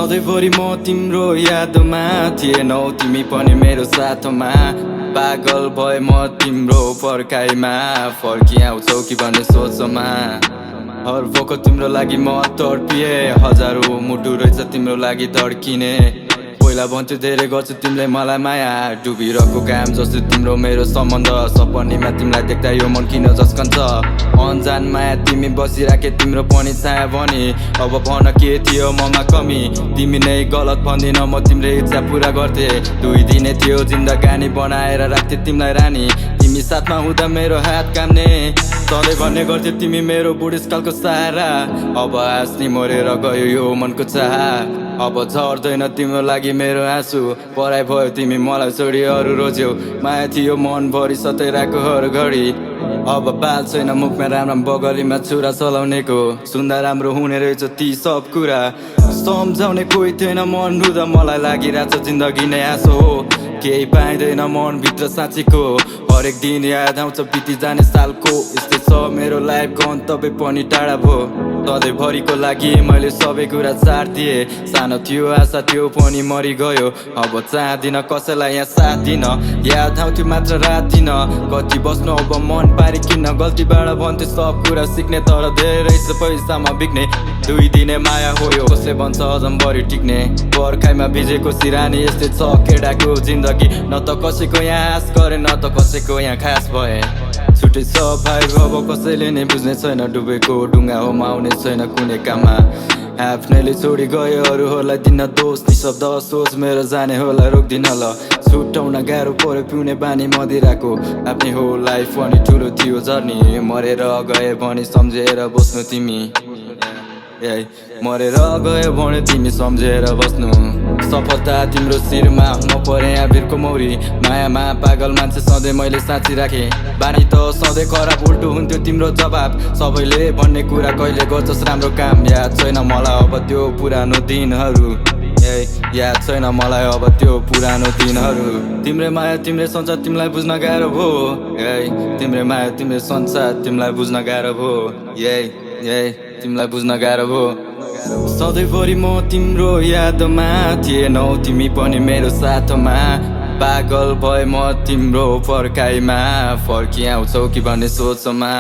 सधैँभरि म तिम्रो यादमा थिएनौ तिमी पनि मेरो साथमा पागल भए म तिम्रो पर्खाइमा फर्किआउँछौ कि भन्ने सोचमा हर वखत तिम्रो लागि म तडपिए हजारौं मुटु रहेछ तिम्रो लागि धड्किने पहिला भन्थ्यो धेरै गर्छु तिमीले मलाई माया डुबिरहेको काम जस्तो तिम्रो मेरो सम्बन्ध सपनीमा तिमीलाई देख्दा यो मन किन झस्कन्छ अनजान माया तिमी बसिराखे तिम्रो पनि छाया भने अब भन के थियो ममा कमी तिमी नै गलत भन्दिन म तिम्रो इच्छा पुरा गर्थे 2 दिने थियो जिन्दगानी बनाएर राख्थे तिमीलाई रानी तिमी साथमा हुँदा मेरो हात काम्ने सधैँ भन्ने गर्थ्यो तिमी मेरो बुढेसकालको सहारा अब हाँस्नी मरेर गयो यो मनको चाह अब झर्दैन तिम्रो लागि मेरो आँसु पराई भयो तिमी मलाई छोडी अरू रोज्यौ माया थियो मनभरि सताइरहेको हर घडी अब बाल छैन मुखमा राम्रो बगलीमा छुरा चलाउनेको सुन्दा राम्रो हुने रहेछ ती सब कुरा सम्झाउने कोही थिएन मन रुँदा मलाई लागिरहेछ जिन्दगी नै आँसो हो केही पाइँदैन मनभित्र साँचीको हरेक दिन याद आउँछ बिति जाने सालको यस्तै छ मेरो लाइफ गन्तव्य पनि टाढा भयो सधैँभरिको लागि मैले सबै कुरा छाडिदिए सानो थियो आशा त्यो पनि मरिगयो अब चाहदिन कसैलाई यहाँ साथ दिन याद आउँथ्यो मात्र रात दिन कति बस्नु अब मन पारिकिन गल्तीबाट भन्थे सब कुरा सिक्ने तर धेरै रहेछ पैसामा बिक्ने 2 दिने माया हो यो कसले भन्छ अझम्बरी टिक्ने पर्खाइमा भिजेको सिरानी यस्तै छ केटाको जिन्दगी न त कसैको यहाँ आश गरे न त कसैको यहाँ खास भए छुट्टै छ भाइ अब कसैले नै बुझ्ने छैन डुबेको ढुङ्गा हो आउने छैन कुनै काममा आफ्नैले छोडी गयो अरूहरूलाई दिन दोष निशब्द सोच मेरो जाने होला रोक्दिन ल छुट्याउन गाह्रो पर्यो पिउने बानी मदिराको आफ्नै हो लाइफ पनि ठुलो थियो जर्नी मरेर गए भने सम्झेर बस्नु तिमी मरेर गयो भने तिमी सम्झेर बस्नु सफलता तिम्रो शिरमा म परे आबिरको मौरी मायामा पागल मान्छे सधैँ मैले साँची राखेँ बानी त सधैँ खराब उल्टो हुन्थ्यो तिम्रो जवाब सबैले भन्ने कुरा कहिले गर्छस् राम्रो काम याद छैन मलाई अब त्यो पुरानो दिनहरू याद छैन मलाई अब त्यो पुरानो दिनहरू तिम्रै माया तिम्रै संसार तिमीलाई बुझ्न गाह्रो भयो तिम्रै माया तिम्रै संसार तिमीलाई बुझ्न गाह्रो भयो तिमीलाई बुझ्न गाह्रो भयो सधैँभरि म तिम्रो यादमा थिएनौ तिमी पनि मेरो साथमा पागल भए म तिम्रो पर्खाइमा फर्किआउँछौ कि भन्ने सोचमा